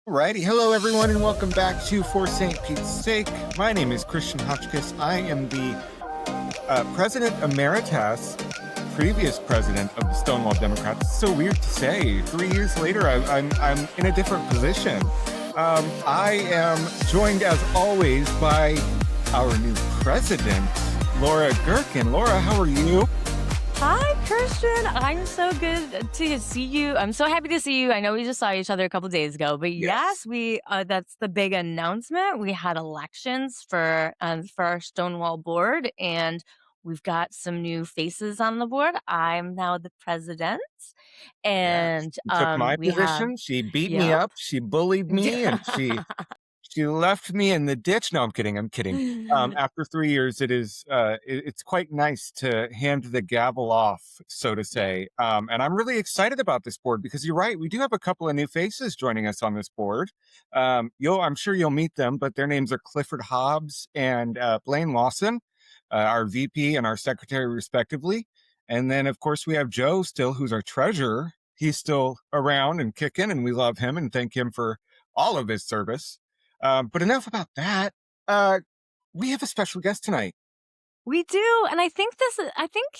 Righty, hello everyone, and welcome back to For St. Pete's Sake. My name is Christian Hotchkiss. I am the President Emeritus, previous president of the Stonewall Democrats. It's so weird to say. 3 years later, I'm in a different position. I am joined, as always, by our new president, Laura Gherkin. Laura, how are you? Hi, Christian. I'm so good to see you. I'm so happy to see you. I know we just saw each other a couple days ago, but yes, we that's the big announcement. We had elections for our Stonewall board, and we've got some new faces on the board. I'm now the president, Yes. and She took my we have position. She beat me yep. up. She bullied me, and she left me in the ditch. No, I'm kidding. I'm kidding. After 3 years, it's quite nice to hand the gavel off, so to Yeah. say. And I'm really excited about this board because you're right. We do have a couple of new faces joining us on this board. I'm sure you'll meet them, but their names are Clifford Hobbs and Blaine Lawson, our VP and our secretary, respectively. And then, of course, we have Joe still, who's our treasurer. He's still around and kicking, and we love him and thank him for all of his service. But enough about that. We have a special guest tonight. We do, and I think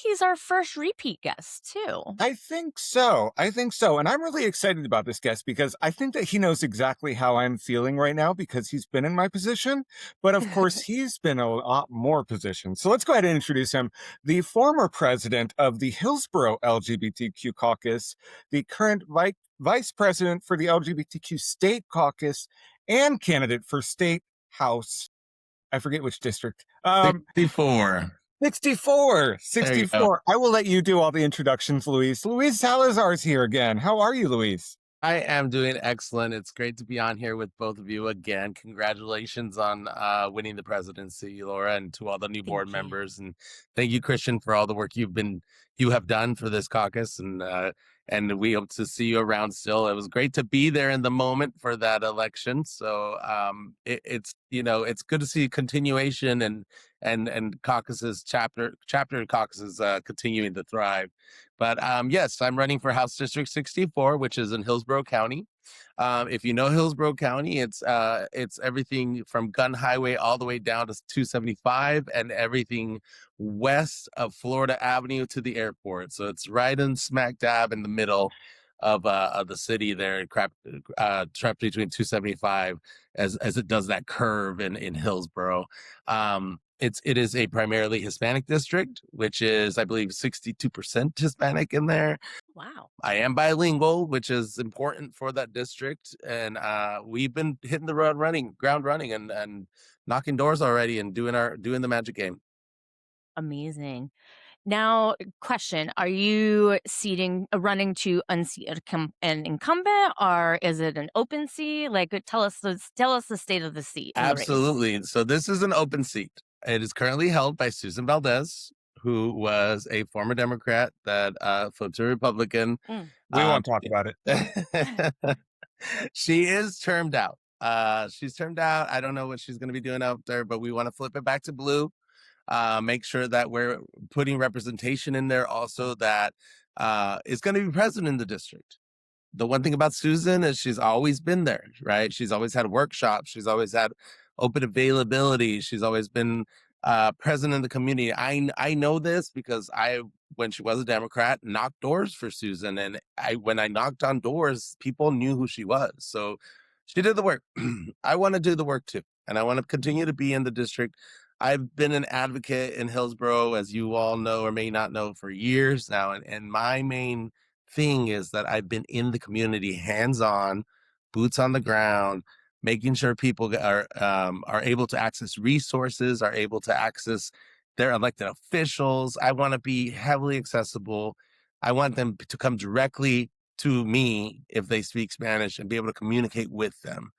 he's our first repeat guest too. I think so. And I'm really excited about this guest because I think that he knows exactly how I'm feeling right now because he's been in my position. But of course, he's been in a lot more positions. So let's go ahead and introduce him. The former president of the Hillsborough LGBTQ caucus, the current vice president for the LGBTQ state caucus, and candidate for state house. I forget which district. 64. 64. I will let you do all the introductions, Luis. Luis Salazar's here again. How are you, Luis? I am doing excellent. It's great to be on here with both of you again. Congratulations on winning the presidency, Laura, and to all the new board members. And thank you, Christian, for all the work you have done for this caucus. And we hope to see you around still. It was great to be there in the moment for that election. So it's good to see continuation and caucuses chapter caucuses continuing to thrive. But yes, I'm running for House District 64, which is in Hillsborough County. If you know Hillsborough County, it's everything from Gun Highway all the way down to 275 and everything west of Florida Avenue to the airport. So it's right in smack dab in the middle of the city there, trapped between 275 as it does that curve in Hillsborough. It is a primarily Hispanic district, which is, I believe, 62% Hispanic in there. Wow. I am bilingual, which is important for that district. And we've been hitting the ground running and knocking doors already and doing the magic game. Amazing. Now, question: are you running to unseat an incumbent, or is it an open seat? Like, tell us the state of the seat. Absolutely. So this is an open seat. It is currently held by Susan Valdez, who was a former Democrat that flipped to Republican. We won't talk about it. She is termed out. She's termed out. I don't know what she's going to be doing out there, but we want to flip it back to blue. Make sure that we're putting representation in there also that is going to be present in the district. The one thing about Susan is she's always been there, right? She's always had workshops. She's always had open availability. She's always been present in the community. I know this because when she was a Democrat, knocked doors for Susan. And when I knocked on doors, people knew who she was. So she did the work. I want to do the work too. And I want to continue to be in the district. I've been an advocate in Hillsborough, as you all know or may not know, for years now. And my main thing is that I've been in the community, hands-on, boots on the ground, making sure people are able to access resources, are able to access their elected officials. I want to be heavily accessible. I want them to come directly to me if they speak Spanish and be able to communicate with them.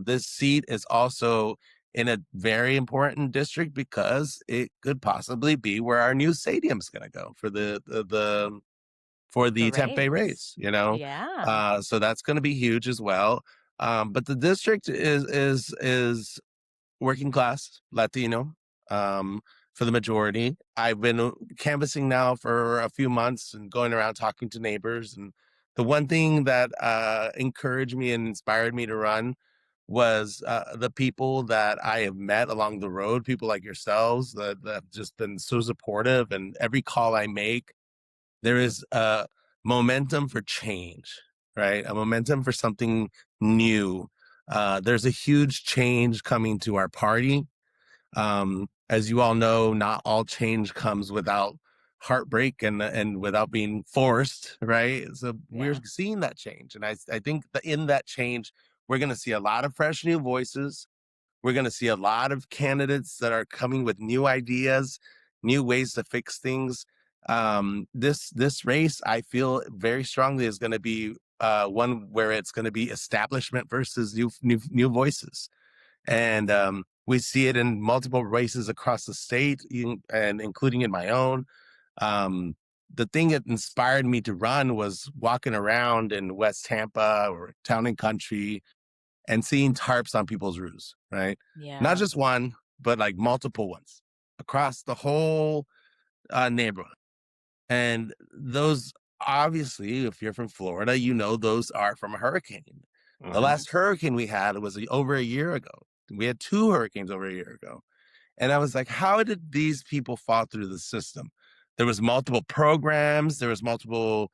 This seat is also in a very important district because it could possibly be where our new stadium is going to go for the Tampa Bay Rays, Yeah. So that's going to be huge as well. But the district is working class Latino for the majority. I've been canvassing now for a few months and going around talking to neighbors and The one thing that encouraged me and inspired me to run was the people that I have met along the road, people like yourselves that have just been so supportive. And every call I make, there is a momentum for change, right? A momentum for something new. There's a huge change coming to our party. As you all know, not all change comes without heartbreak and without being forced, right? So we're Yeah. seeing that change, and I think that in that change, we're going to see a lot of fresh new voices. We're going to see a lot of candidates that are coming with new ideas, new ways to fix things. This race, I feel very strongly, is going to be one where it's going to be establishment versus new voices. And we see it in multiple races across the state, and including in my own. Um, the thing that inspired me to run was walking around in West Tampa or Town and Country and seeing tarps on people's roofs, right? Not Yeah. just one, but like multiple ones across the whole neighborhood. And those, obviously, if you're from Florida, you know those are from a hurricane. The Hmm. last hurricane we had was over a year ago. We had two hurricanes over a year ago. And I was like, how did these people fall through the system? There was multiple programs, there was multiple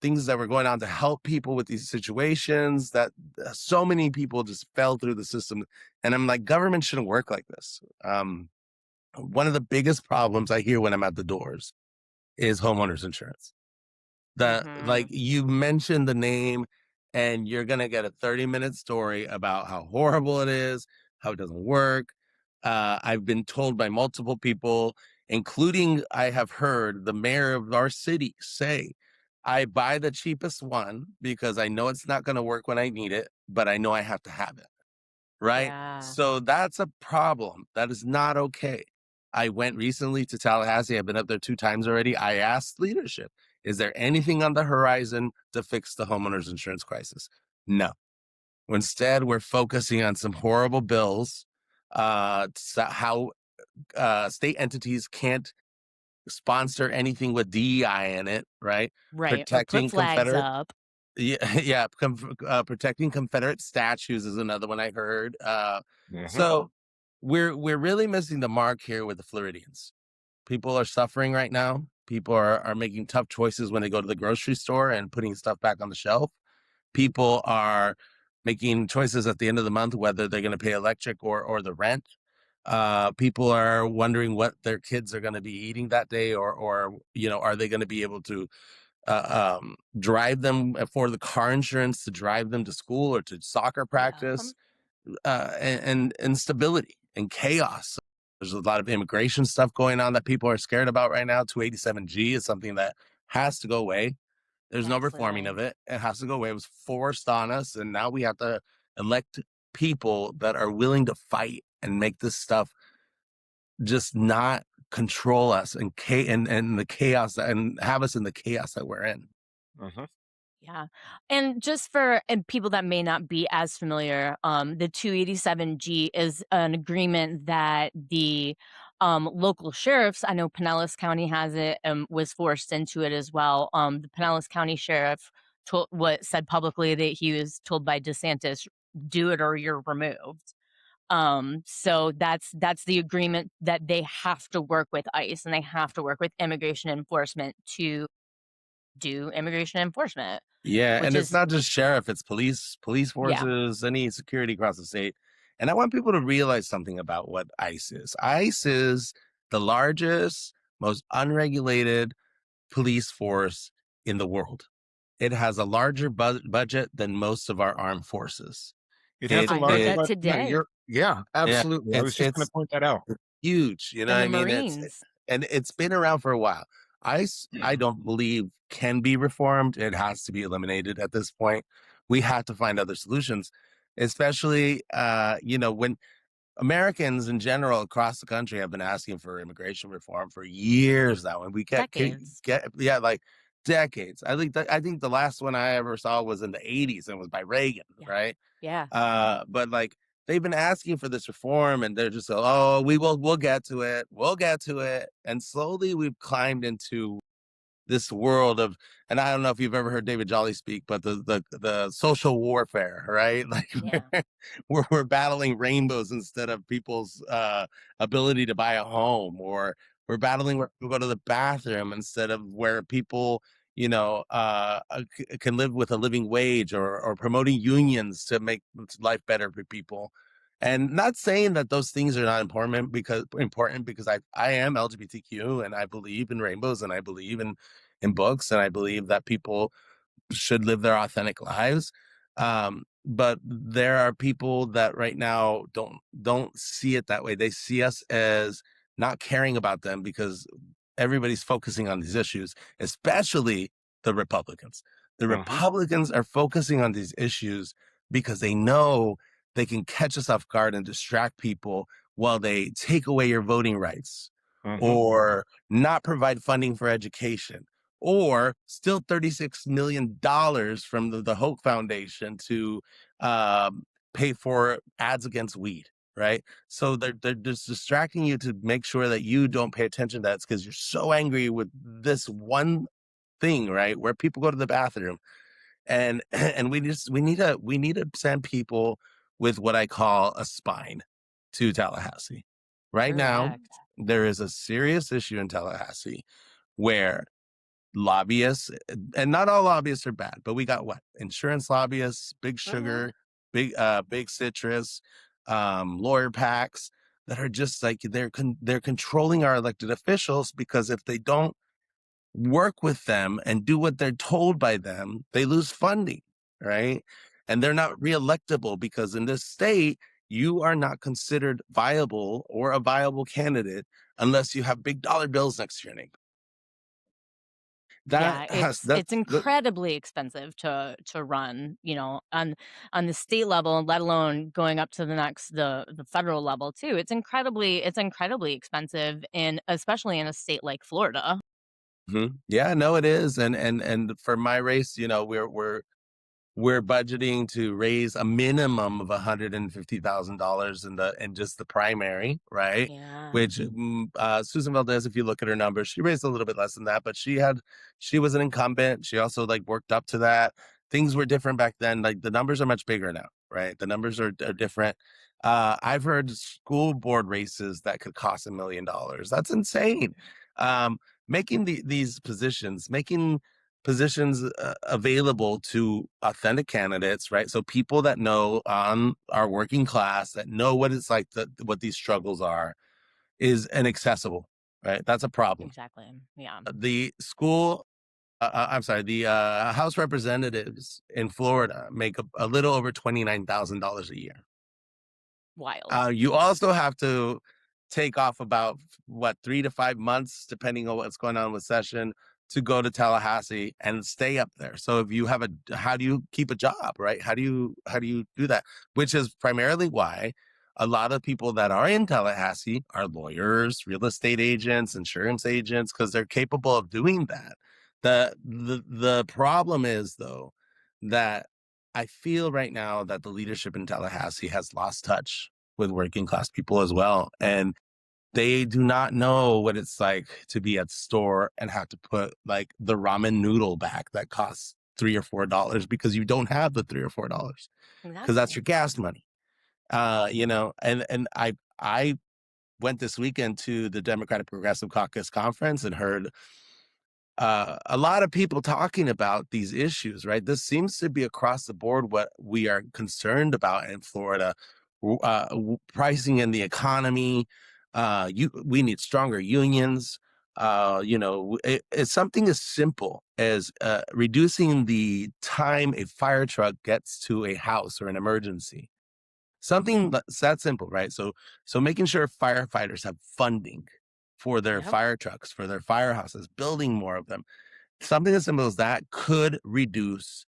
things that were going on to help people with these situations that so many people just fell through the system. And I'm like, government shouldn't work like this. One of the biggest problems I hear when I'm at the doors is homeowners insurance. Like Hmm. you mentioned the name, and you're gonna get a 30-minute story about how horrible it is, how it doesn't work. I've been told by multiple people, including I have heard the mayor of our city say, I buy the cheapest one because I know it's not gonna work when I need it, but I know I have to have it. Right? Yeah. So that's a problem. That is not okay. I went recently to Tallahassee. I've been up there 2 times already. I asked leadership, is there anything on the horizon to fix the homeowners insurance crisis? No. Instead, we're focusing on some horrible bills, how state entities can't sponsor anything with DEI in it, right? Right. Or put Protecting flags Confederate up. yeah, yeah, protecting Confederate statues is another one I heard. Hmm. So we're really missing the mark here with the Floridians. People are suffering right now. People are making tough choices when they go to the grocery store and putting stuff back on the shelf. People are making choices at the end of the month whether they're going to pay electric or the rent. People are wondering what their kids are going to be eating that day, or are they going to be able to drive them for the car insurance to drive them to school or to soccer Yeah. practice, and stability and chaos. There's a lot of immigration stuff going on that people are scared about right now. 287G is something that has to go away. There's no reforming of Absolutely. it. It has to go away. It was forced on us, and now we have to elect people that are willing to fight and make this stuff just not control us and the chaos and have us in the chaos that we're in. Hmm. Yeah. And just for people that may not be as familiar, the 287G is an agreement that the local sheriffs, I know Pinellas County has it, was forced into it as well. The Pinellas County sheriff said publicly that he was told by DeSantis, do it or you're removed. So that's the agreement that they have to work with ICE and they have to work with immigration enforcement to do immigration enforcement, Yeah, which and it's is not just sheriff, it's police yeah, forces, any security across the state. And I want people to realize something about what ICE is. ICE is the largest, most unregulated police force in the world. It has a larger budget than most of our armed forces. It has a It I heard larger, it that but yeah, today. yeah, yeah, absolutely. I was just going to point that out. it's huge, you know And what the I mean? Marines. And it's been around for a while. ICE, I don't believe can be reformed. It has to be eliminated at this point. We have to find other solutions, especially when Americans in general across the country have been asking for immigration reform for years now, and we Decades. get yeah, like decades. I think the last one I ever saw was in the 80s and it was by Reagan, Yeah. right? Yeah. But like they've been asking for this reform, and they're just oh, we'll get to it, we'll get to it, and slowly we've climbed into this world of, and I don't know if you've ever heard David Jolly speak, but the social warfare, right? Like Yeah. we're battling rainbows instead of people's ability to buy a home, or we're battling where people go to the bathroom instead of where people, can live with a living wage, or promoting unions to make life better for people. And not saying that those things are not important because I am LGBTQ, and I believe in rainbows, and I believe in books, and I believe that people should live their authentic lives. But there are people that right now don't see it that way. They see us as not caring about them because everybody's focusing on these issues, especially the Republicans. The Hmm. Republicans are focusing on these issues because they know they can catch us off guard and distract people while they take away your voting rights, Hmm. or not provide funding for education, or steal $36 million from the Hoke Foundation to pay for ads against weed. Right. So they're just distracting you to make sure that you don't pay attention to that, because you're so angry with this one thing, right? Where people go to the bathroom. And and we need to send people with what I call a spine to Tallahassee. Right now, Correct. there is a serious issue in Tallahassee where lobbyists, and not all lobbyists are bad, but we got what? Insurance lobbyists, Big Hmm. Sugar, Big Citrus, lawyer packs that are just like they're controlling our elected officials, because if they don't work with them and do what they're told by them, they lose funding, right? And they're not reelectable, because in this state, you are not considered viable or a viable candidate unless you have big dollar bills next to your name. That Yeah, has it's that's the incredibly expensive to run, on the state level, let alone going up to the federal level too. It's incredibly expensive, in especially in a state like Florida. Mhm. Yeah, no, it is. And for my race, we're budgeting to raise a minimum of $150,000 in just the primary, right? Yeah. Which Susan Valdez, if you look at her numbers, she raised a little bit less than that, but she was an incumbent. She also like worked up to that. Things were different back then. Like the numbers are much bigger now, right? The numbers are different. I've heard school board races that could cost $1 million. That's insane. Um, making positions available to authentic candidates, right? So people that know our working class, that know what it's like, what these struggles are, is inaccessible, right? That's a problem. Exactly. Yeah. The school, I'm sorry, the House representatives in Florida make a little over $29,000 a year. Wild. You also have to take off about what 3 to 5 months, depending on what's going on with session, to go to Tallahassee and stay up there. So if you have how do you keep a job, right? How do you do that? Which is primarily why a lot of people that are in Tallahassee are lawyers, real estate agents, insurance agents, because they're capable of doing that. The problem is though that I feel right now that the leadership in Tallahassee has lost touch with working class people as well. And they do not know what it's like to be at the store and have to put like the ramen noodle back that costs $3 or $4, because you don't have the $3 or $4, because that's Exactly. your gas money. And I went this weekend to the Democratic Progressive Caucus conference and heard a lot of people talking about these issues, right? This seems to be across the board what we are concerned about in Florida. Pricing in the economy. We need stronger unions. It's something as simple as reducing the time a fire truck gets to a house or an emergency. Something that's that simple, right? So making sure firefighters have funding for their Yep. fire trucks, for their firehouses, building more of them. Something as simple as that could reduce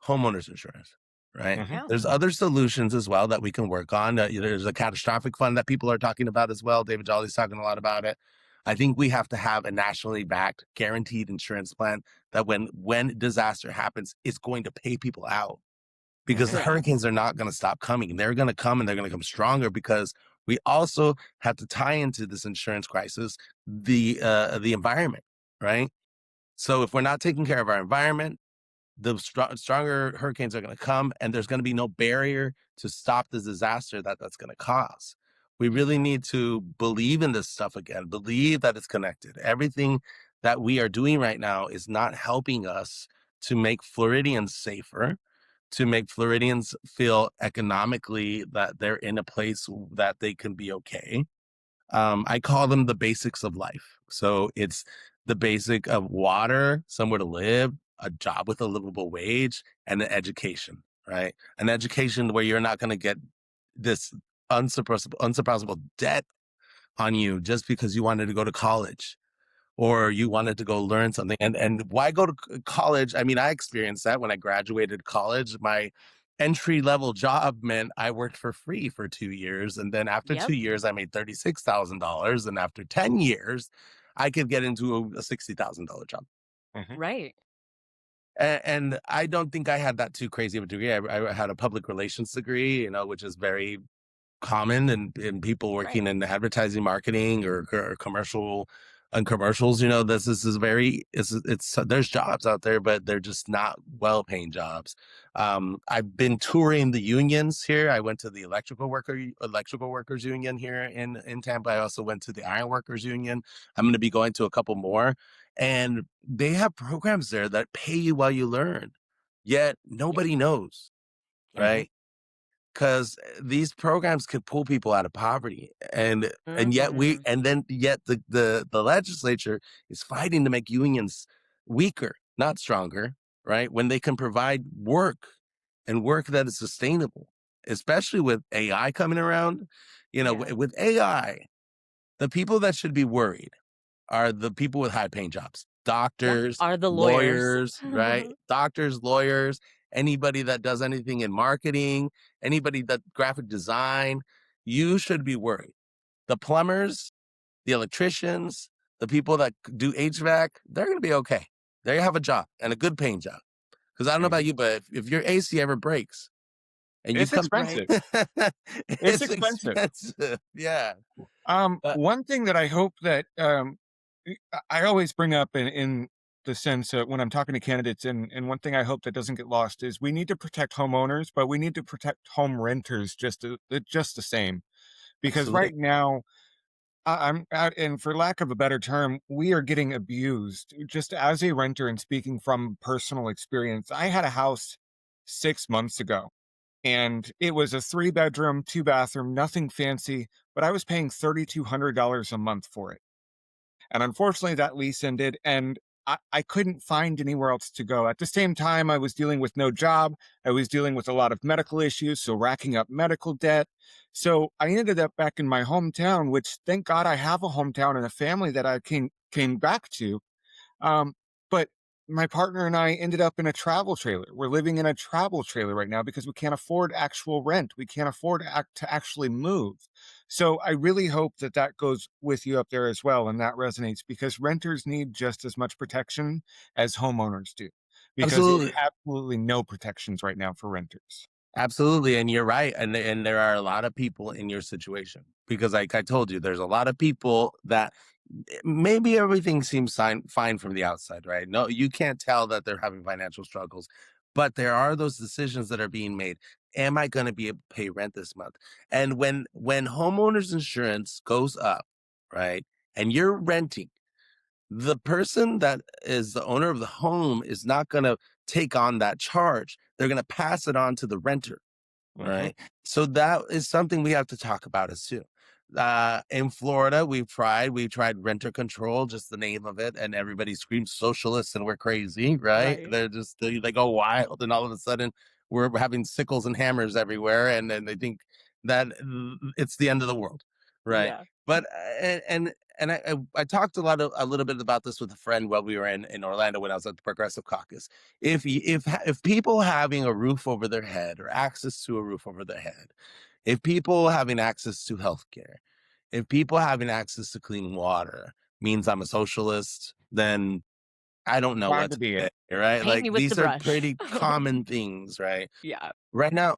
homeowners insurance, right? Hmm. Yeah. There's other solutions as well that we can work on. There's a catastrophic fund that people are talking about as well. David Jolly's talking a lot about it. I think we have to have a nationally backed, guaranteed insurance plan that when disaster happens, it's going to pay people out, because the Hmm. hurricanes Correct. are not going to stop coming. They're going to come, and they're going to come stronger, because we also have to tie into this insurance crisis the environment, right? So if we're not taking care of our environment, the stronger hurricanes are going to come, and there's going to be no barrier to stop the disaster that that's going to cause. We really Yeah. need to believe in this stuff again, believe that it's connected. Everything that we are doing right now is not helping us to make Floridians safer, to make Floridians feel economically that they're in a place that they can be okay. I call them the basics of life. So it's the basic of water, somewhere to live, a job with a livable wage, and an education, right? An education where you're not going to get this unsurpassable debt on you just because you wanted to go to college or you wanted to go learn something. And why go to college? I mean, I experienced that when I graduated college. My entry level job meant I worked for free for 2 years. And then after Yep. 2 years, I made $36,000. And after 10 years, I could get into a $60,000 job. Mhm. Right. And I don't think I had that too crazy of a degree. I had a public relations degree, which is very common in people Right. working in advertising, marketing, or commercial and commercials. This is very it's there's jobs out there, but they're just not well-paying jobs. I've been touring the unions here. I went to the electrical workers union here in Tampa. I also went to the iron workers union. I'm going to be going to a couple more, and they have programs there that pay you while you learn, yet Yep. nobody knows, Mhm. right? Because these programs could pull people out of poverty, and yet we Mhm. and then yet the legislature is fighting to make unions weaker, not stronger, right? When they can provide work and work that is sustainable, especially with AI coming around. Yeah. With AI, the people that should be worried are the people with high paying jobs. Yeah. Doctors, Are the lawyers. lawyers, right? Doctors, lawyers, anybody that does anything in marketing, anybody that graphic design, you should be worried. The plumbers, the electricians, the people that do HVAC, they're going to be okay. They have a job and a good paying job. Because I don't know about Mhm. you, but if your AC ever breaks and you It's come, Right. expensive. It's it's expensive. expensive. Yeah. But One thing that I hope that I always bring up in the sense that when I'm talking to candidates, and one thing I hope that doesn't get lost is we need to protect homeowners, but we need to protect home renters just the same. Because absolutely. right now, I'm out, and for lack of a better term, we are getting abused. Just as a renter, and speaking from personal experience, I had a house 6 months ago, and it was a 3 bedroom, 2 bathroom, nothing fancy, but I was paying $3,200 a month for it. And unfortunately, that lease ended, and I couldn't find anywhere else to go. At the same time, I was dealing with no job. I was dealing with a lot of medical issues, so racking up medical debt. So I ended up back in my hometown, which thank God I have a hometown and a family that I came back to. But my partner and I ended up in a travel trailer. We're living in a travel trailer right now because we can't afford actual rent. We can't afford to actually move. So I really hope that that goes with you up there as well, and that resonates because renters need just as much protection as homeowners do, because there's Absolutely. absolutely no protections right now for renters. Absolutely, and you're right, and there are a lot of people in your situation because, like I told you, there's a lot of people that maybe everything seems fine from the outside, right? No, you can't tell that they're having financial struggles, but there are those decisions that are being made. Am I going to be able to pay rent this month? And when homeowners insurance goes up, right, and you're renting, the person that is the owner of the home is not going to take on that charge. They're going to pass it on to the renter, Mhm. right? So that is something we have to talk about as too. In Florida, we tried renter control, just the name of it, and everybody screams socialists and we're crazy, right? Right. They go wild, and all of a sudden we're having sickles and hammers everywhere, and then they think that it's the end of the world, right? Yeah. But and I talked a little bit about this with a friend while we were in Orlando when I was at the Progressive Caucus. If people having a roof over their head or access to a roof over their head, if people having access to healthcare, if people having access to clean water means I'm a socialist, then I don't know Glad what to to be say, it. right? Paint Like me with the these are brush. pretty common things, right? Yeah. Right now,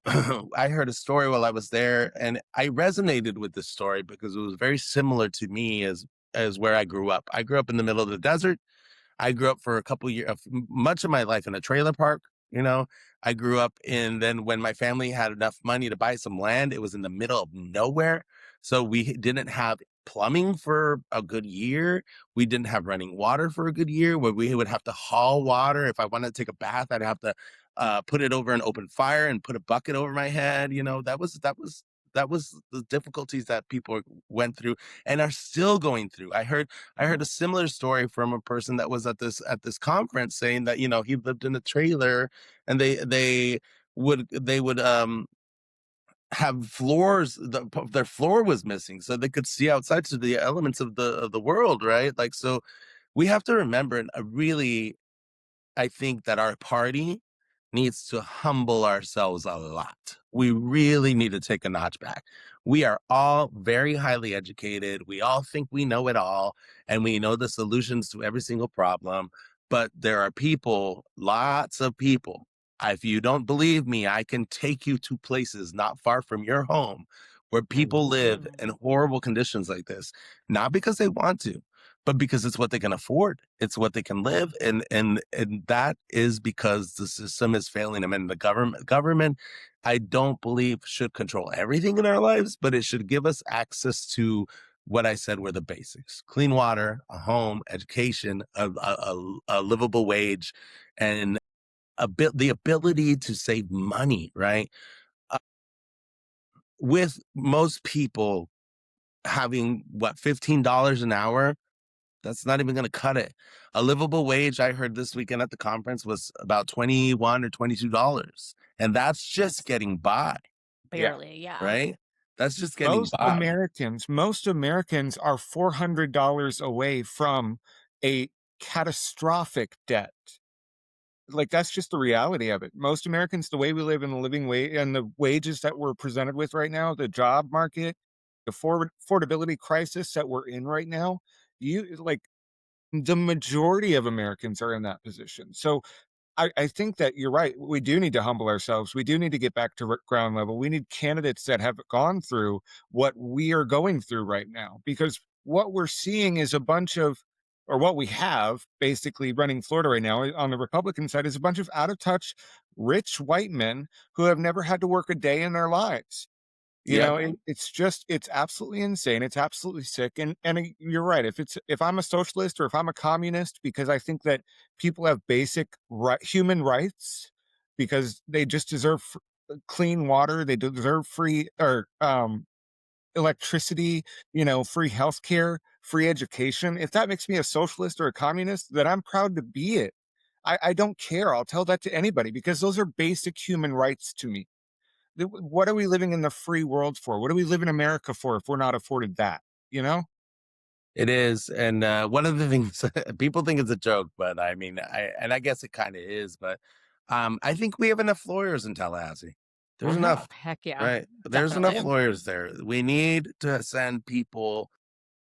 I heard a story while I was there, and I resonated with this story because it was very similar to me as where I grew up. I grew up in the middle of the desert. I grew up for a couple years, much of my life in a trailer park. You know, I grew up in, then when my family had enough money to buy some land, it was in the middle of nowhere. So we didn't have plumbing for a good year. We didn't have running water for a good year, where we would have to haul water. If I wanted to take a bath, I'd have to put it over an open fire and put a bucket over my head. You know, that was the difficulties that people went through and are still going through. I heard a similar story from a person that was at this conference, saying that, you know, he lived in a trailer, and they would have floors, their floor was missing so they could see outside to the elements of the world, right? Like, so we have to remember, and really, I think that our party needs to humble ourselves a lot. We really need to take a notch back. We are all very highly educated. We all think we know it all, and we know the solutions to every single problem. But there are people, lots of people. If you don't believe me, I can take you to places not far from your home where people live Mhm. in horrible conditions like this, not because they want to, but because it's what they can afford. It's what they can live, and that is because the system is failing them. And the government, I don't believe, should control everything in our lives, but it should give us access to what I said were the basics: clean water, a home, education, a livable wage, and the ability to save money, right? Uh, with most people having what, $15 an hour, that's not even gonna cut it. A livable wage, I heard this weekend at the conference, was about 21 or $22, and that's just getting by, Yeah. Barely, yeah. right? That's just getting by. Most Americans are $400 away from a catastrophic debt. Like, that's just the reality of it. Most Americans, the way we live in the living wage and the wages that we're presented with right now, the job market, the affordability crisis that we're in right now, you like the majority of Americans are in that position. So I think that you're right. We do need to humble ourselves. We do need to get back to ground level. We need candidates that have gone through what we are going through right now, because what we're seeing is a bunch of, or what we have basically running Florida right now on the Republican side is a bunch of out of touch, rich white men who have never had to work a day in their lives. You Yep. know, it's just it's absolutely insane, it's absolutely sick, and you're right, if I'm a socialist or if I'm a communist, because I think that people have basic human rights, because they just deserve clean water, they deserve free or, electricity, you know, free healthcare, free education. If that makes me a socialist or a communist, then I'm proud to be it. I don't care, I'll tell that to anybody because those are basic human rights to me. What are we living in the free world for? What do we live in America for if we're not afforded that? You know? It is, and one of the things people think it's a joke, but I mean, I guess it kind of is. But I think we have enough lawyers in Tallahassee. There's Mhm. enough, Heck yeah. right? There's enough Definitely. lawyers there. We need to send people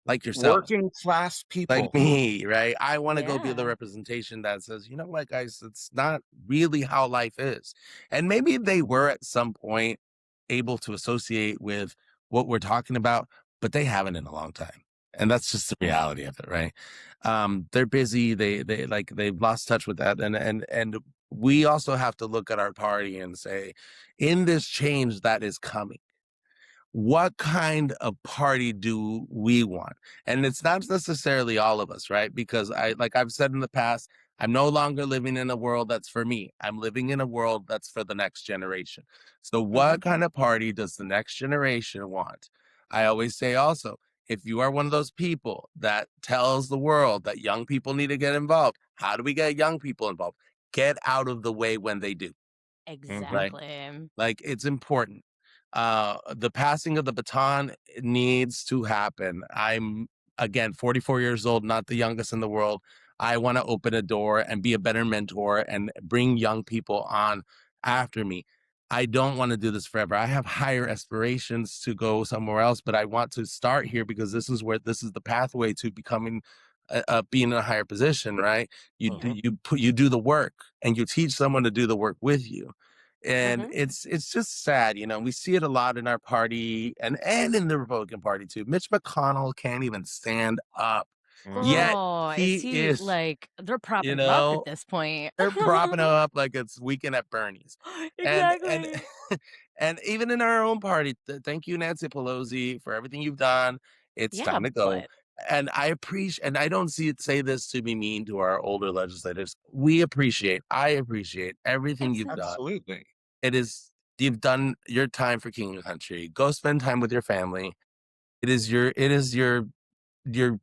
like yourself, Working class like people. me, right? I want to go be the Yeah. representation that says, you know what, guys, it's not really how life is. And maybe they were at some point able to associate with what we're talking about, but they haven't in a long time. And that's just the reality of it, right? They're busy. They've lost touch with that. And we also have to look at our party and say, in this change that is coming, what kind of party do we want? And it's not necessarily all of us, right? Because like I've said in the past, I'm no longer living in a world that's for me. I'm living in a world that's for the next generation. So, what Mhm. kind of party does the next generation want? I always say also, if you are one of those people that tells the world that young people need to get involved, how do we get young people involved? Get out of the way when they do, Mhm. right? Exactly. Like, it's important. The passing of the baton needs to happen. I'm, again, 44 years old, not the youngest in the world. I want to open a door and be a better mentor and bring young people on after me. I don't want to do this forever. I have higher aspirations to go somewhere else, but I want to start here because this is the pathway to becoming being in a higher position, right? Mhm. You do the work and you teach someone to do the work with you, and Mhm. it's just sad. We see it a lot in our party and in the Republican Party too. Mitch McConnell can't even stand up Mhm. Yet Girl, is he he is, like they're you propping him up at know, this point? they're propping him up like it's Weekend at Bernie's. And Exactly. and even in our own party, thank you, Nancy Pelosi, for everything you've done. It's Yeah, time to go. but And I appreciate, and I don't say this to be mean to our older legislators. I appreciate everything you've done. absolutely. Absolutely. It is, you've done your time for King of the Country. Go spend time with your family. It is your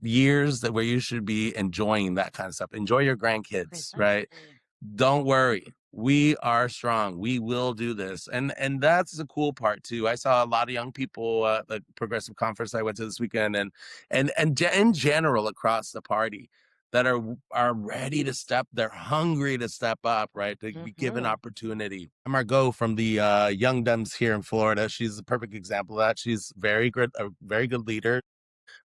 years that where you should be enjoying that kind of stuff. Enjoy your grandkids, right? Precisely. Don't worry. We are strong. We will do this. And that's the cool part too. I saw a lot of young people at the progressive conference I went to this weekend, in general across the party that are ready to step, they're hungry to step up, right? To be given Mhm. opportunity. Margot from the Young Dems here in Florida, she's a perfect example of that. She's a very good leader,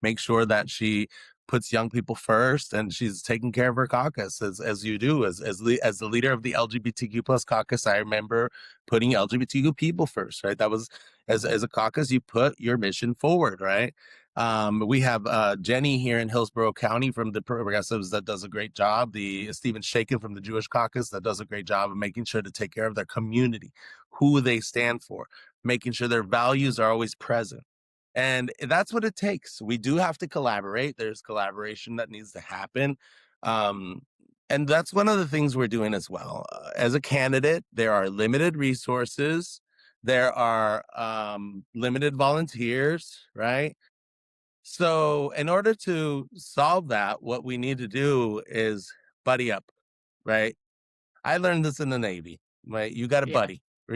make sure that she puts young people first, and she's taking care of her caucus as you do as the leader of the LGBTQ plus caucus. I remember putting LGBTQ people first, right? That was, as a caucus, you put your mission forward, right? We have Jenny here in Hillsborough County from the Progressives that does a great job. The Stephen Shaken from the Jewish Caucus that does a great job of making sure to take care of their community, who they stand for, making sure their values are always present. And that's what it takes. We do have to collaborate. There's collaboration that needs to happen. Um, and that's one of the things we're doing as well. As a candidate, there are limited resources, there are limited volunteers, right? So, in order to solve that, what we need to do is buddy up, right? I learned this in the Navy, right? You got a Yeah. buddy, or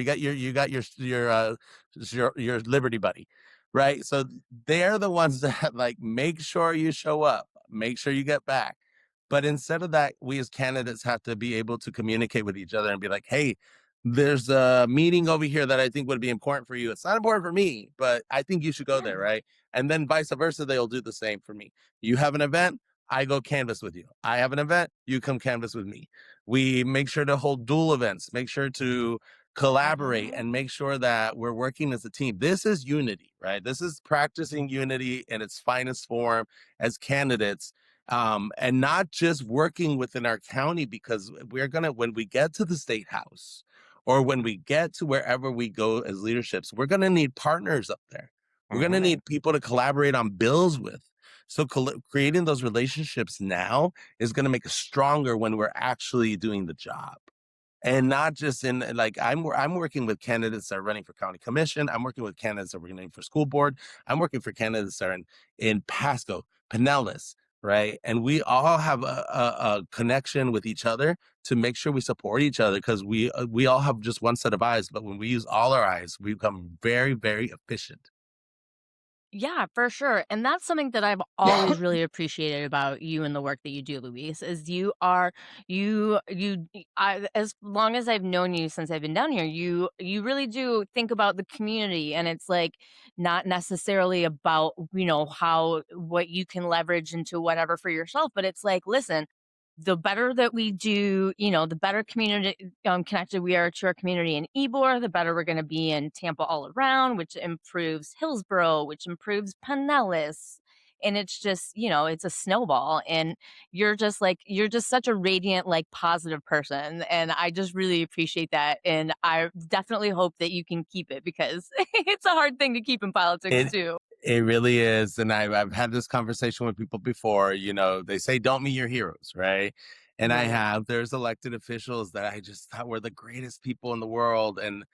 your Liberty buddy, right? So they're the ones that like make sure you show up, make sure you get back. But instead of that, we as candidates have to be able to communicate with each other and be like, hey, there's a meeting over here that I think would be important for you. It's not important for me, but I think you should go there, Yeah. right? And then vice versa, they'll do the same for me. You have an event, I go canvas with you. I have an event, you come canvas with me. We make sure to hold dual events, make sure to collaborate, and Mhm. make sure that we're working as a team. This is unity, right? This is practicing unity in its finest form as candidates. And not just working within our county, because when we get to the state house or when we get to wherever we go as leaderships, we're going to need partners up there. We're going to Mhm. need people to collaborate on bills with. So creating those relationships now is going to make us stronger when we're actually doing the job. And not just in like I'm working with candidates that are running for county commission. I'm working with candidates that are running for school board. I'm working for candidates that are in Pasco, Pinellas, right? And we all have a connection with each other to make sure we support each other, because we all have just one set of eyes. But when we use all our eyes, we become very, very efficient. Yeah, for sure. And that's something that I've always really appreciated about you and the work that you do, Luis, is as long as I've known you since I've been down here, you really do think about the community, and it's like not necessarily about, how what you can leverage into whatever for yourself, but it's like, listen, the better that we do, the better community connected we are to our community in Ybor, the better we're going to be in Tampa all around, which improves Hillsborough, which improves Pinellas. And it's just, it's a snowball. And you're just such a radiant, like positive person. And I just really appreciate that. And I definitely hope that you can keep it because it's a hard thing to keep in politics It too. it really is, and I've had this conversation with people before. They say don't meet your heroes, right? And I Right. have. There's elected officials that I just thought were the greatest people in the world, and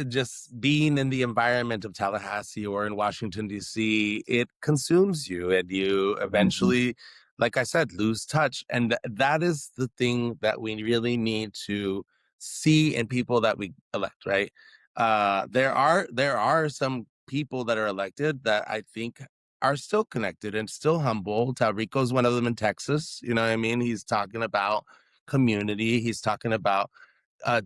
just being in the environment of Tallahassee or in Washington D.C., it consumes you, and you eventually, like I said, lose touch. And that is the thing that we really need to see in people that we elect, right? There are some people that are elected that I think are still connected and still humble. Talrico's one of them in Texas. You know what I mean? He's talking about community. He's talking about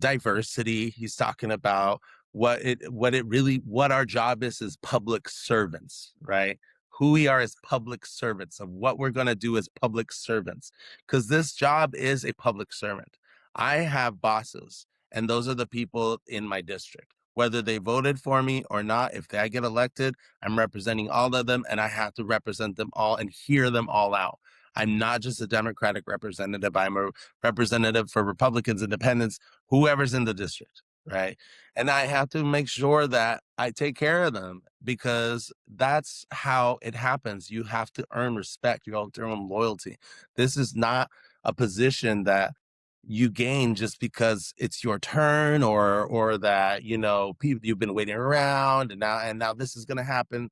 diversity. He's talking about what our job is as public servants, right? Who we are as public servants, of what we're going to do as public servants, because this job is a public servant. I have bosses, and those are the people in my district. whether they voted for me or not. If I get elected, I'm representing all of them, and I have to represent them all and hear them all out. I'm not just a Democratic representative. I'm a representative for Republicans, Independents, whoever's in the district, right? And I have to make sure that I take care of them, because that's how it happens. You have to earn respect. You have to earn loyalty. This is not a position that you gain just because it's your turn, or that, people, you've been waiting around, and now this is going to happen.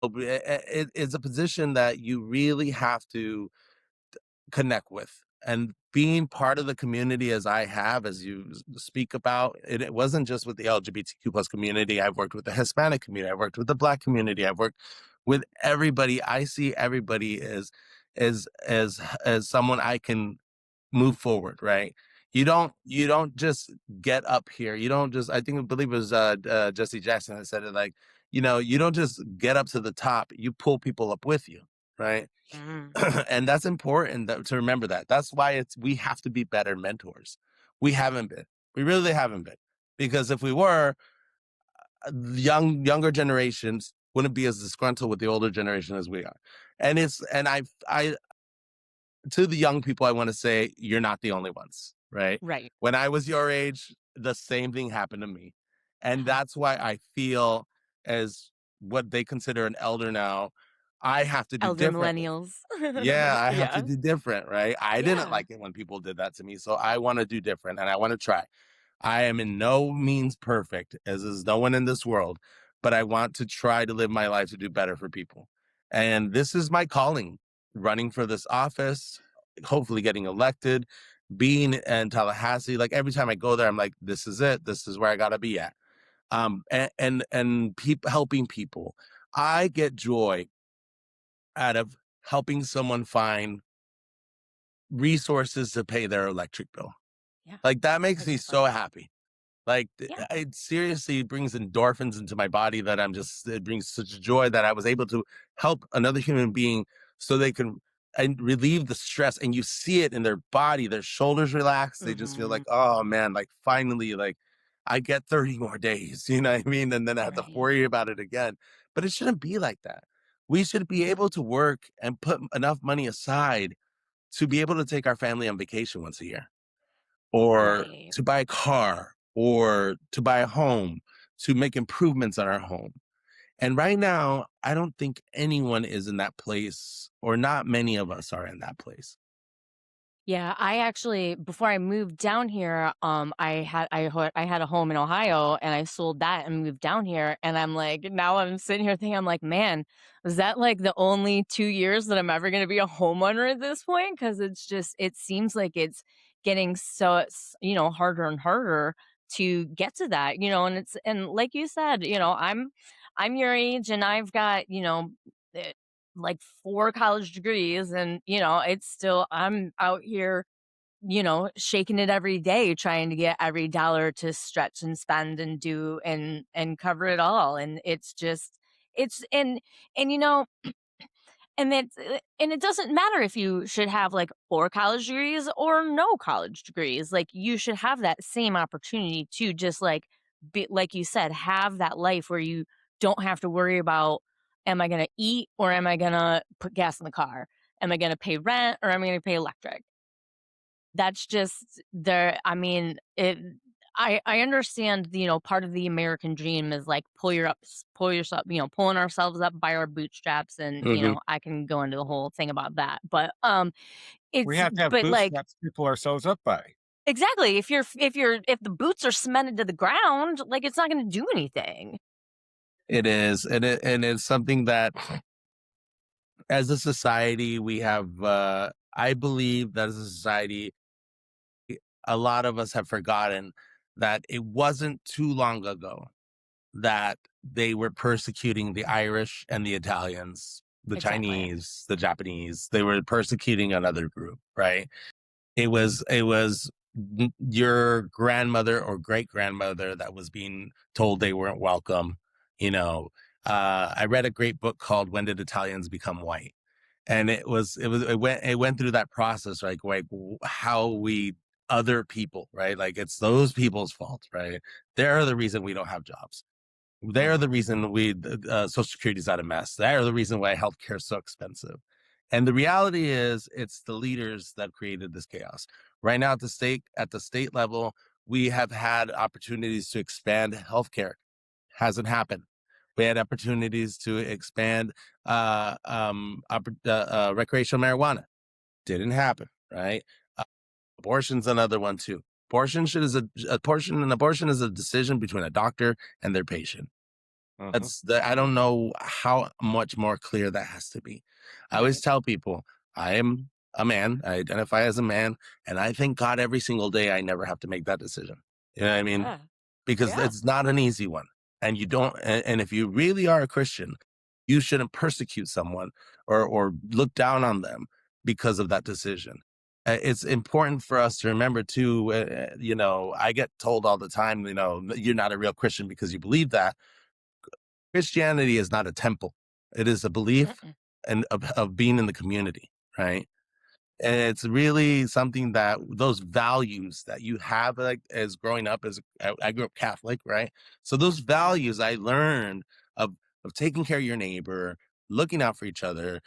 It's a position that you really have to connect with, and being part of the community as I have, as you speak about it, it wasn't just with the LGBTQ plus community. I've worked with the Hispanic community. I've worked with the Black community. I've worked with everybody. I see everybody as someone I can move forward, right? You don't just get up here. You don't just, I believe it was Jesse Jackson that said it, like, you don't just get up to the top, you pull people up with you, right? Mm. And that's important to remember that. That's why we have to be better mentors. We haven't been. We really haven't been. Because if we were, younger generations wouldn't be as disgruntled with the older generation as we are. And to the young people, I want to say, you're not the only ones, right? Right. When I was your age, the same thing happened to me. And Yeah. that's why I feel, as what they consider an elder now, I have to do Elder differently. millennials. Yeah, I have to Yeah. do different, right? I didn't Yeah. like it when people did that to me, so I want to do different, and I want to try. I am in no means perfect, as is no one in this world, but I want to try to live my life to do better for people. And this is my calling, running for this office, hopefully getting elected, being in Tallahassee. Like, every time I go there, I'm like, this is it. This is where I got to be at. And people, helping people. I get joy out of helping someone find resources to pay their electric bill. Yeah. Like, that makes me so Exactly. happy. Like, Yeah. it seriously brings endorphins into my body, that it brings such joy that I was able to help another human being, so they can and relieve the stress. And you see it in their body, their shoulders relax. They just feel Hmm. like, oh man, like, finally, like, I get 30 more days, you know what I mean? And then I have to Right. worry about it again. But it shouldn't be like that. We should be able to work and put enough money aside to be able to take our family on vacation once a year, or Right. to buy a car, or to buy a home, to make improvements on our home. And right now, I don't think anyone is in that place, or not many of us are in that place. Yeah, I actually, before I moved down here, I had a home in Ohio, and I sold that and moved down here, and I'm like, now I'm sitting here thinking, I'm like, man, was that like the only 2 years that I'm ever going to be a homeowner at this point? Because it's just, it seems like it's getting harder and harder to get to that, and like you said, I'm your age, and I've got, like 4 college degrees, and, it's still, I'm out here, shaking it every day trying to get every dollar to stretch and spend and do and cover it all, and it's just it's and, and it doesn't matter if you should have, like, 4 college degrees or no college degrees, like, you should have that same opportunity to just, like, be like you said, have that life where you don't have to worry about, "Am I gonna eat or am I gonna put gas in the car? Am I gonna pay rent or am I gonna pay electric?" That's just I mean, I understand, part of the American dream is like pull yourself, pulling ourselves up by our bootstraps, and, Hmm. I can go into the whole thing about that. But We it's have to have but like bootstraps to pull ourselves up by. exactly, if the boots are cemented to the ground, like, it's not gonna do anything. It is, and it's something that, as a society, we have. I believe that as a society, a lot of us have forgotten that it wasn't too long ago that they were persecuting the Irish and the Italians, the Exactly. Chinese, the Japanese. They were persecuting another group, right? It was your grandmother or great grandmother that was being told they weren't welcome. You know, I read a great book called "When Did Italians Become White?" And it went through that process, like how we other people, right? Like it's those people's fault, right? They're the reason we don't have jobs. They're the reason Social Security is not a mess. They're the reason why healthcare is so expensive. And the reality is, it's the leaders that created this chaos. Right now, at the state level, we have had opportunities to expand healthcare. Hasn't happened. We had opportunities to expand recreational marijuana. Didn't happen. Right? Abortion's another one too. Abortion is a decision between a doctor and their patient. Mhm. I don't know how much more clear that has to be. I always tell people I am a man, I identify as a man, and I thank God every single day I never have to make that decision. You know what I mean? Yeah. Because Yeah. it's not an easy one. And you don't and if you really are a Christian, you shouldn't persecute someone or look down on them because of that decision. It's important for us to remember too, I get told all the time, you're not a real Christian because you believe that. Christianity is not a temple. It is a belief Mm-mm. and of being in the community, right? And it's really something that those values that you have, like as growing up as I grew up Catholic, right? So those values I learned of taking care of your neighbor, looking out for each other,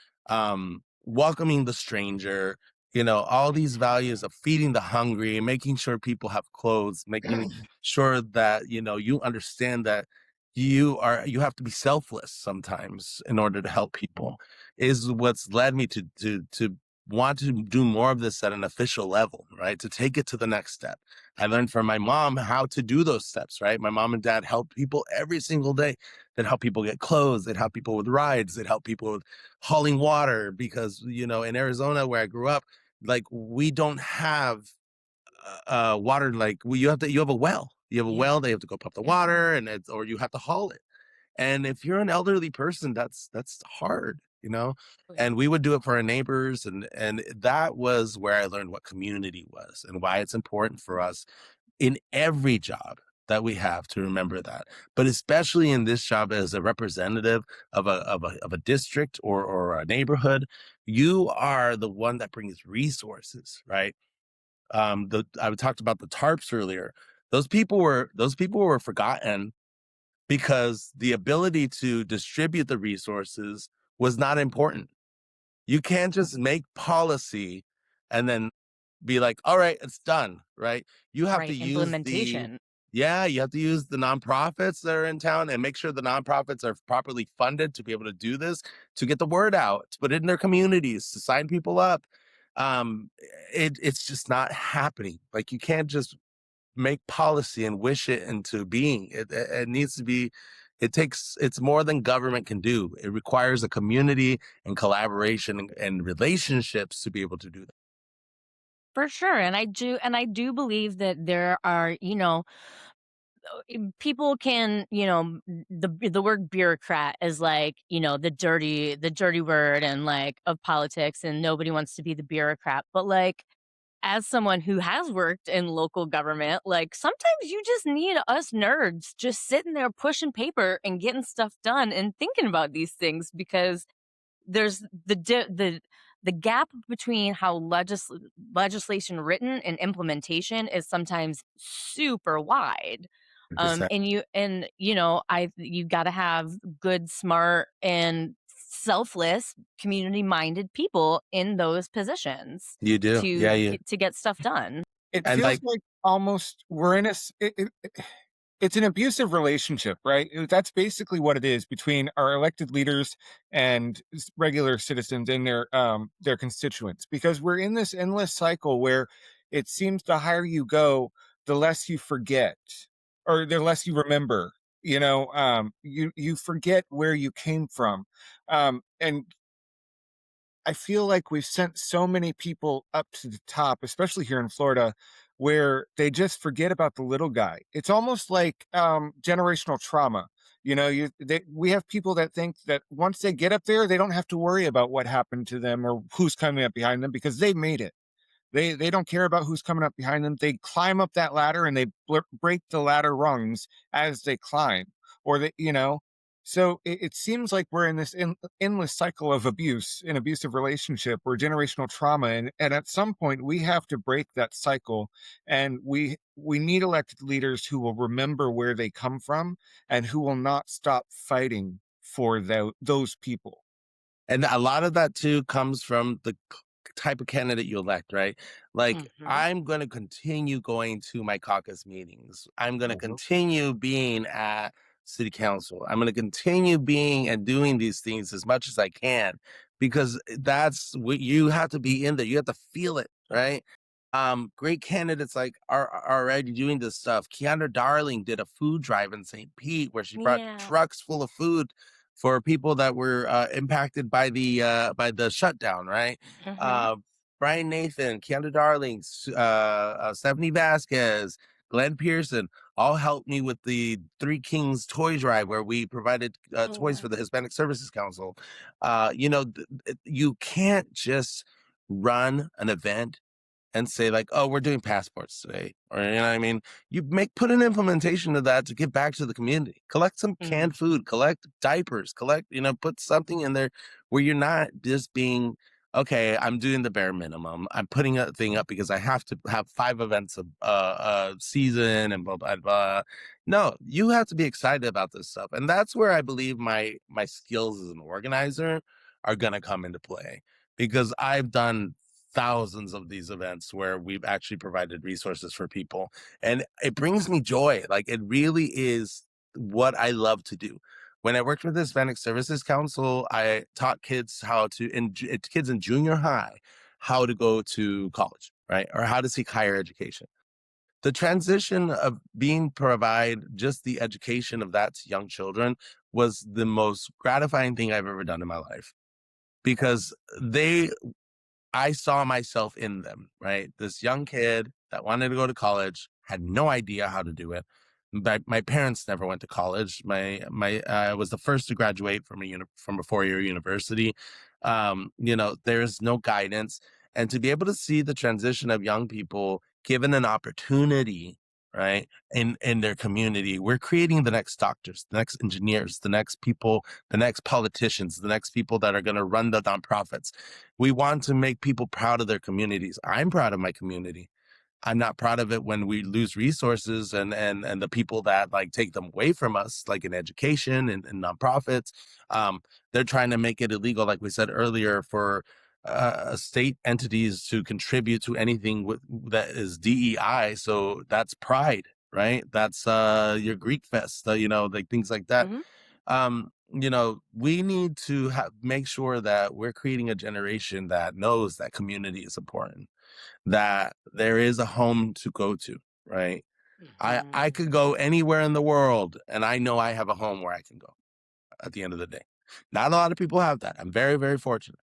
welcoming the stranger, all these values of feeding the hungry, making sure people have clothes, making sure that you understand that you have to be selfless sometimes in order to help people is what's led me to want to do more of this at an official level, right? To take it to the next step. I learned from my mom how to do those steps, right? My mom and dad help people every single day. They'd help people get clothes, they'd help people with rides, they'd help people with hauling water because, in Arizona where I grew up, like we don't have water like you have a well. You have a Yeah. well, they have to go pump the water or you have to haul it. And if you're an elderly person, that's hard, Oh, yeah. and we would do it for our neighbors, and that was where I learned what community was and why it's important for us in every job that we have to remember that. But especially in this job as a representative of a district or a neighborhood, you are the one that brings resources, right? I talked about the tarps earlier. Those people were forgotten because the ability to distribute the resources was not important. You can't just make policy and then be like, all right, it's done, right? You have to Right. use Implementation. you have to use the nonprofits that are in town and make sure the nonprofits are properly funded to be able to do this, to get the word out, to put it in their communities, to sign people up. Um, it's just not happening. Like you can't just make policy and wish it into being. It needs to be. It's more than government can do. It requires a community and collaboration and relationships to be able to do that. For sure. And I do believe that there are, people can, the word bureaucrat is like, the dirty word and like of politics, and nobody wants to be the bureaucrat. But like, as someone who has worked in local government, like sometimes you just need us nerds just sitting there pushing paper and getting stuff done and thinking about these things, because there's the gap between how legislation written and implementation is sometimes super wide. 100%. You got to have good, smart, and selfless, community-minded people in those positions You do, yeah, you to get stuff done. It and feels like like almost we're in a it's an abusive relationship, right? That's basically what it is between our elected leaders and regular citizens and their constituents, because we're in this endless cycle where it seems the higher you go, the less you forget, or the less you remember. You forget where you came from, and I feel like we've sent so many people up to the top, especially here in Florida, where they just forget about the little guy. It's almost like generational trauma. We have people that think that once they get up there, they don't have to worry about what happened to them or who's coming up behind them because they made it. They don't care about who's coming up behind them. They climb up that ladder and they break the ladder rungs as they climb, or they. So it seems like we're in this endless cycle of abuse, an abusive relationship or generational trauma, and at some point we have to break that cycle, and we need elected leaders who will remember where they come from and who will not stop fighting for those people. And a lot of that too comes from the type of candidate you elect, right? Like, Hmm. I'm going to continue going to my caucus meetings. I'm going to Mhm. continue being at city council. I'm going to continue being and doing these things as much as I can because that's what you have to be in there. You have to feel it, right? Great candidates like are already doing this stuff. Keandra Darling did a food drive in St. Pete where she brought Yeah. trucks full of food for people that were impacted by the shutdown, right? Hmm. Uh, Brian Nathan, Keandra Darling, Stephanie Vasquez, Glenn Pearson all helped me with the Three Kings toy drive where we provided toys Yeah. for the Hispanic Services Council. You can't just run an event and say like, "Oh, we're doing passports today," or you know what I mean. Put an implementation of that to give back to the community. Collect some Hmm. canned food, collect diapers, put something in there where you're not just being okay. I'm doing the bare minimum. I'm putting a thing up because I have to have 5 events a season and blah blah blah. No, you have to be excited about this stuff, and that's where I believe my skills as an organizer are gonna come into play because I've done thousands of these events where we've actually provided resources for people. And it brings me joy. Like it really is what I love to do. When I worked with the Hispanic Services Council, I taught kids kids in junior high how to go to college, right? Or how to seek higher education. The transition of being provide just the education of that to young children was the most gratifying thing I've ever done in my life because they I saw myself in them, right? This young kid that wanted to go to college, had no idea how to do it. But my parents never went to college. I was the first to graduate from from a 4-year university. There's no guidance, and to be able to see the transition of young people given an opportunity, right, in their community, we're creating the next doctors, the next engineers, the next people, the next politicians, the next people that are going to run the nonprofits. We want to make people proud of their communities. I'm proud of my community. I'm not proud of it when we lose resources and the people that like take them away from us, like in education and nonprofits. Um, they're trying to make it illegal, like we said earlier, for state entities to contribute to anything that is DEI. So that's pride, right? That's your Greek fest, like things like that. Hmm. We need to make sure that we're creating a generation that knows that community is important, that there is a home to go to, right? I Hmm. could go anywhere in the world and I know I have a home where I can go at the end of the day. Not a lot of people have that. I'm very, very fortunate.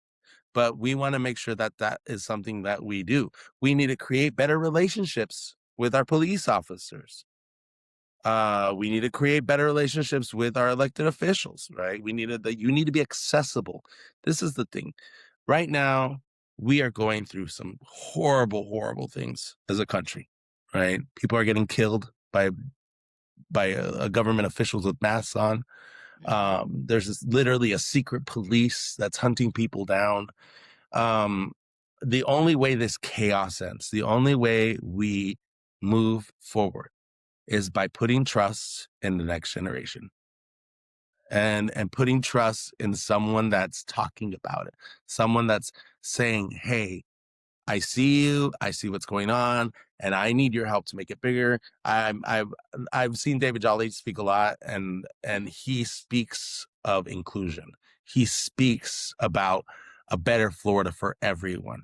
But we want to make sure that that is something that we do. We need to create better relationships with our police officers. We need to create better relationships with our elected officials, right? You need to be accessible. This is the thing. Right now, we are going through some horrible, horrible things as a country, right? People are getting killed by government officials with masks on. Hmm. There's literally a secret police that's hunting people down. Um, the only way this chaos ends, the only way we move forward is by putting trust in the next generation and putting trust in someone that's talking about it, someone that's saying, "Hey, I see you. I see what's going on, and I need your help to make it bigger." I've seen David Jolly speak a lot, and he speaks of inclusion. He speaks about a better Florida for everyone,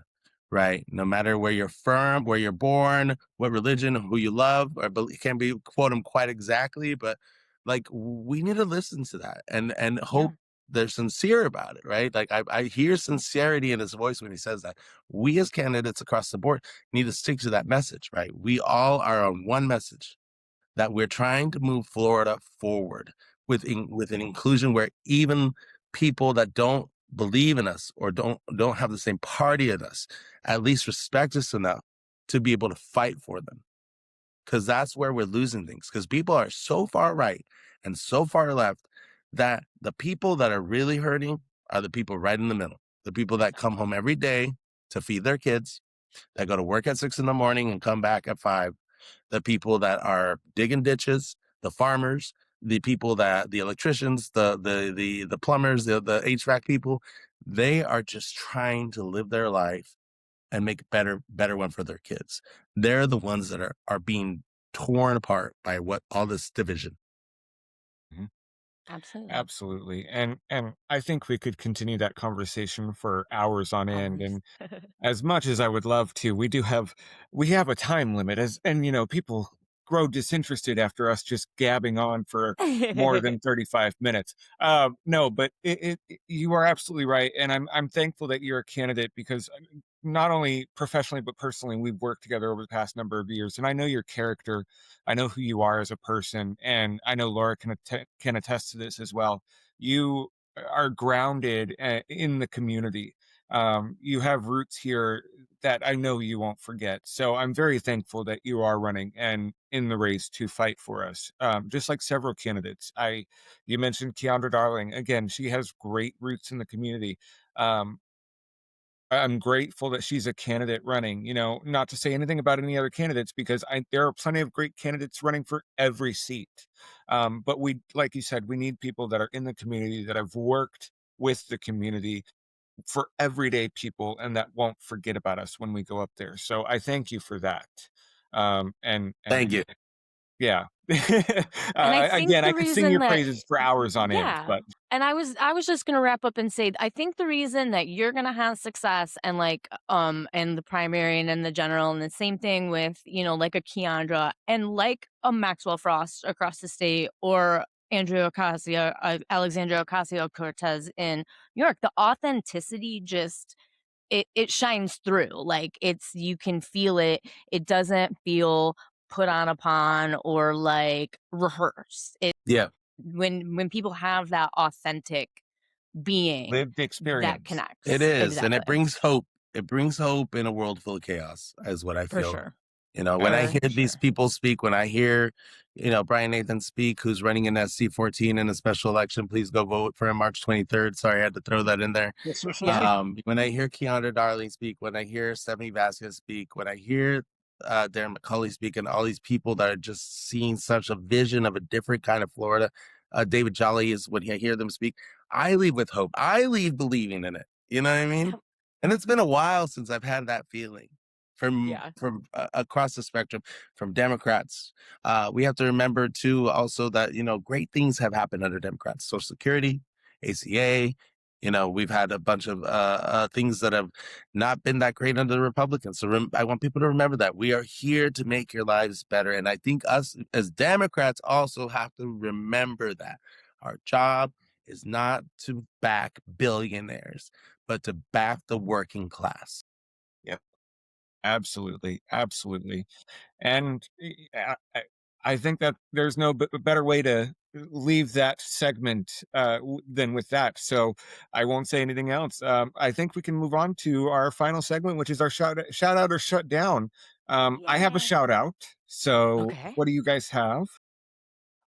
right? No matter where you're from, where you're born, what religion, who you love, or can't be quote him quite exactly, but like we need to listen to that and Yeah. hope they're sincere about it, right? Like I hear sincerity in his voice when he says that. We as candidates across the board need to stick to that message, right? We all are on one message that we're trying to move Florida forward with an inclusion where even people that don't believe in us or don't have the same party as us at least respect us enough to be able to fight for them, because that's where we're losing things, because people are so far right and so far left that the people that are really hurting are the people right in the middle, the people that come Exactly. home every day to feed their kids, that go to work at 6 in the morning and come back at 5, the people that are digging ditches, the farmers, the people that the electricians, the plumbers, the HVAC people, they are just trying to live their life and make a better one for their kids. They're the ones that are being torn apart by what all this division. Mhm. Absolutely. Absolutely. And I think we could continue that conversation for hours on end. Hours. And as much as I would love to, we have a time limit as and people grow disinterested after us just gabbing on for more than 35 minutes. No, but you are absolutely right, and I'm thankful that you're a candidate because not only professionally but personally we've worked together over the past number of years, and I know your character, I know who you are as a person, and I know Laura can attest to this as well. You are grounded in the community. You have roots here that I know you won't forget. So I'm very thankful that you are running and in the race to fight for us. Just like several candidates. You mentioned Keandra Darling. Again, she has great roots in the community. Um, I'm grateful that she's a candidate running. Not to say anything about any other candidates because there are plenty of great candidates running for every seat. But like you said, we need people that are in the community that have worked with the community for everyday people and that won't forget about us when we go up there. So I thank you for that. And Thank you. yeah. And I think Again, I the could sing reason your that praises for hours on end, yeah. but And I was just gonna wrap up and say I think the reason that you're gonna have success and in the primary and in the general and the same thing with, like a Keandra and like a Maxwell Frost across the state or Alexandria Ocasio Cortez in New York, the authenticity just it shines through. Like you can feel it. It doesn't feel put on upon or like rehearsed. Yeah. When people have that authentic being lived that experience. It connects. is, and Exactly. it brings hope. It brings hope in a world full of chaos, is what I For feel. sure. When I Abs- For hear these sure. people speak, when I hear, Brian Nathan speak, who's running in SC 14 in a special election, please go vote for him March 23rd. Sorry, I had to throw that in there. Yeah. When I hear Keandra Darling speak, when I hear Stephanie Vasquez speak, when I hear Darren McCulley speak, and all these people that are just seeing such a vision of a different kind of Florida, David Jolly is when I hear them speak, I leave with hope. I leave believing in it. You know what I mean? Yep. And it's been a while since I've had that feeling from Yeah. across the spectrum, from Democrats. We have to remember too, also that great things have happened under Democrats: Social Security, ACA. We've had a bunch of things that have not been that great under the Republicans. So I want people to remember that we are here to make your lives better, and I think us as Democrats also have to remember that our job is not to back billionaires, but to back the working class. Yep. Absolutely. Absolutely. And I think that there's no better way to leave that segment than with that. So I won't say anything else. I think we can move on to our final segment, which is our shout out or shut down. I have a Yeah. shout out. So Okay. what do you guys have?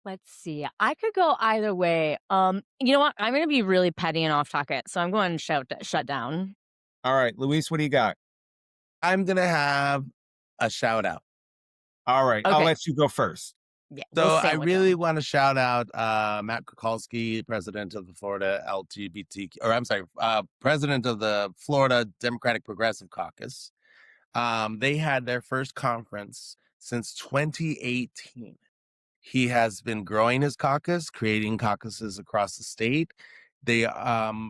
Let's see. I could go either way. You know what? I'm gonna be really petty and off topic, so I'm going to shut down. All right, Luis, what do you got? I'm gonna have a shout out. All right, I'll Okay. let you go first. Yeah, we'll So I sandwich really them. want to shout out Matt Kukulski, president of the Florida LGBTQ, or I'm sorry, president of the Florida Democratic Progressive Caucus. They had their first conference since 2018. He has been growing his caucus, creating caucuses across the state. They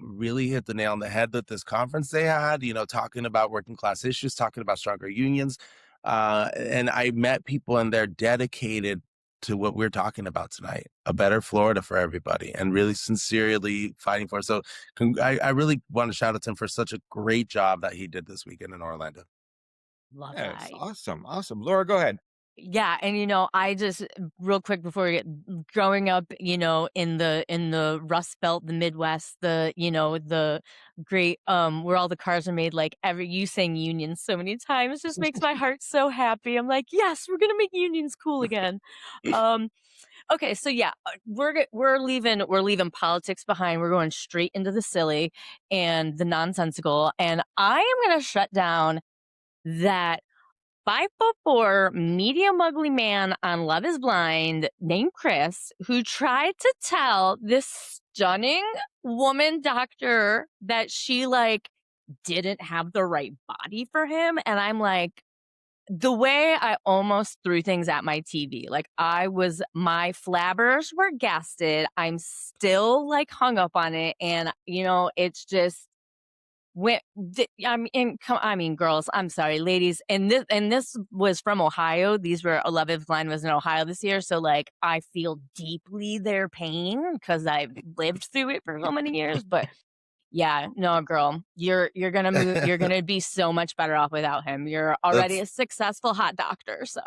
really hit the nail on the head with this conference they had, talking about working class issues, talking about stronger unions. And I met people and they're dedicated to what we're talking about tonight, a better Florida for everybody, and really sincerely fighting for it. So I really want to shout out to him for such a great job that he did this weekend in Orlando. Love Yes, that. awesome, awesome. Laura, go ahead. Yeah, and I just real quick before we get growing up, in the Rust Belt, the Midwest, the great where all the cars are made, like every you saying unions so many times just makes my heart so happy. I'm like, yes, we're gonna make unions cool again. Um Okay, so yeah, we're leaving politics behind. We're going straight into the silly and the nonsensical, and I am going to shut down that 5'4" medium ugly man on Love Is Blind named Chris who tried to tell this stunning woman doctor that she like didn't have the right body for him, and I'm like, the way I almost threw things at my TV, like my flabbers were gasted. I'm still like hung up on it. And, it's just, I mean, girls, I'm sorry, ladies. And this was from Ohio. These were Love Is Blind was in Ohio this year. So like, I feel deeply their pain because I've lived through it for so many years. But yeah, no, girl, you're gonna move. You're gonna be so much better off without him. You're already That's a successful hot doctor, so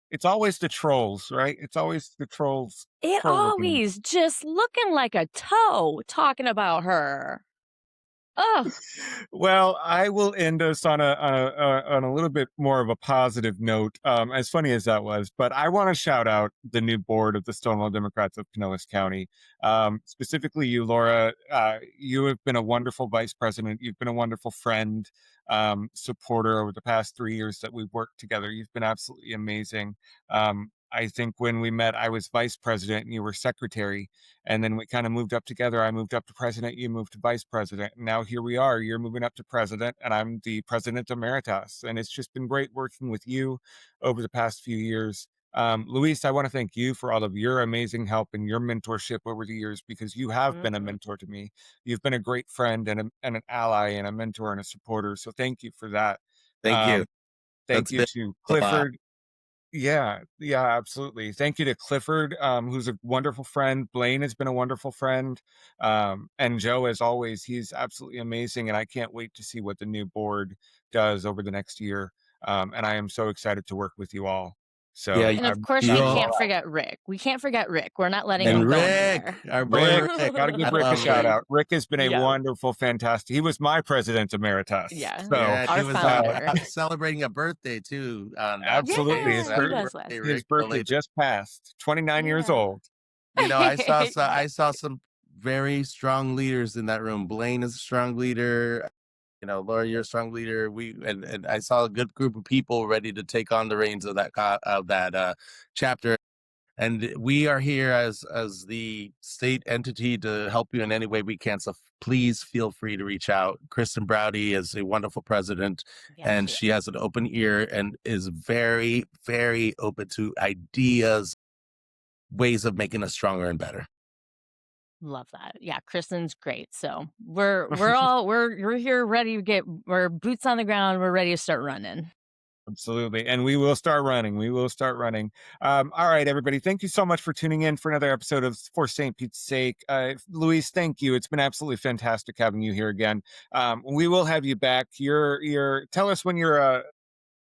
It's always the trolls, right? It's always the trolls it trolling. always just looking like a toe talking about her. Oh, Well, I will end us on a little bit more of a positive note. As funny as that was, but I want to shout out the new board of the Stonewall Democrats of Pinellas County. Specifically, you, Laura. You have been a wonderful vice president. You've been a wonderful friend, supporter over the past 3 years that we've worked together. You've been absolutely amazing. I think when we met, I was vice president and you were secretary. And then we kind of moved up together. I moved up to president, you moved to vice president. And now here we are. You're moving up to president, and I'm the president emeritus. And it's just been great working with you over the past few years. Luis, I want to thank you for all of your amazing help and your mentorship over the years, because you have been a mhm. mentor to me. You've been a great friend and an ally and a mentor and a supporter. So thank you for that. Thank you. Um, Thank That's you been to a lot. Clifford. Yeah, absolutely. Thank you to Clifford, who's a wonderful friend. Blaine has been a wonderful friend. And Joe, as always, he's absolutely amazing. And I can't wait to see what the new board does over the next year. And I am so excited to work with you all. Yeah, So And of course, you we I'm all can't forget Rick. We can't forget Rick. We're not letting and him go Rick, anywhere. our boy Rick, Rick. got to I give Rick a love shout Rick. out. Rick has been a Yeah, wonderful, fantastic. He was my president emeritus. yeah, So Yeah, our he was founder. celebrating a birthday too on that absolutely, day. Yeah, So he happy was last birthday, year. his Rick! birthday Belated. just passed. 29 years Yeah. old. Yeah. I saw some very strong leaders in that room. Blaine is a strong leader. Laura, you're a strong leader. And I saw a good group of people ready to take on the reins of that chapter. And we are here as the state entity to help you in any way we can. So please feel free to reach out. Kristen Browdy is a wonderful president, Yes, and she she is. has an open ear and is very, very open to ideas, ways of making us stronger and better. Love that. Yeah, Kristen's great. So we're here ready to we're boots on the ground. We're ready to start running. Absolutely. And we will start running. We will start running. All right, everybody. Thank you so much for tuning in for another episode of For St. Pete's Sake. Luis, thank you. It's been absolutely fantastic having you here again. We will have you back. Tell us when your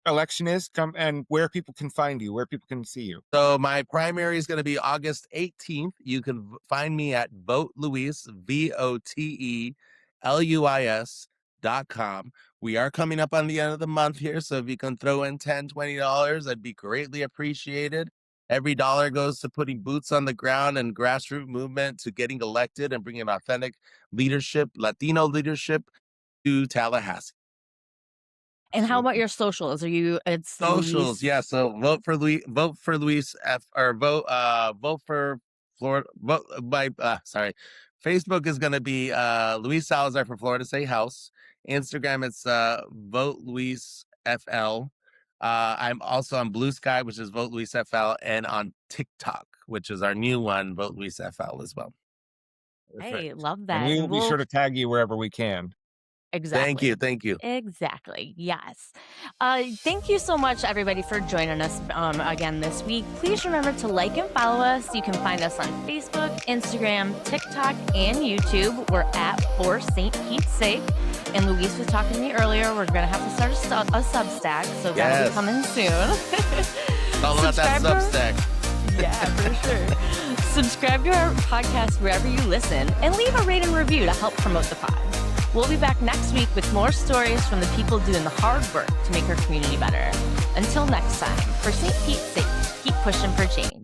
election is, come and where people can find you, where people can see you. So my primary is going to be August 18th. You can find me at Vote Luis, VOTELUIS.com. We are coming up on the end of the month here, so if you can throw in $10, $20, that'd be greatly appreciated. Every dollar goes to putting boots on the ground and grassroots movement to getting elected and bringing authentic leadership, Latino leadership to Tallahassee. And how about Absolutely. your socials? It's Socials, Luis? yeah. So vote for Luis F or vote for Florida. Vote by Facebook is gonna be Luis Salazar for Florida State House. Instagram it's vote Luis FL. I'm also on Blue Sky, which is Vote Luis FL, and on TikTok, which is our new one, Vote Luis FL as well. Hey, love And that. we will And be we'll sure to tag you wherever we can. exactly. Thank you. Exactly. Yes. Thank you so much, everybody, for joining us again this week. Please remember to like and follow us. You can find us on Facebook, Instagram, TikTok, and YouTube. We're at For St. Pete's Sake. And Luis was talking to me earlier. We're going to have to start a Substack, so that'll be Yes. coming soon. It's all about that Subscribe to Substack. Yeah, for sure. Subscribe to our podcast wherever you listen and leave a rate and review to help promote the pod. We'll be back next week with more stories from the people doing the hard work to make our community better. Until next time, for St. Pete's sake, keep pushing for change.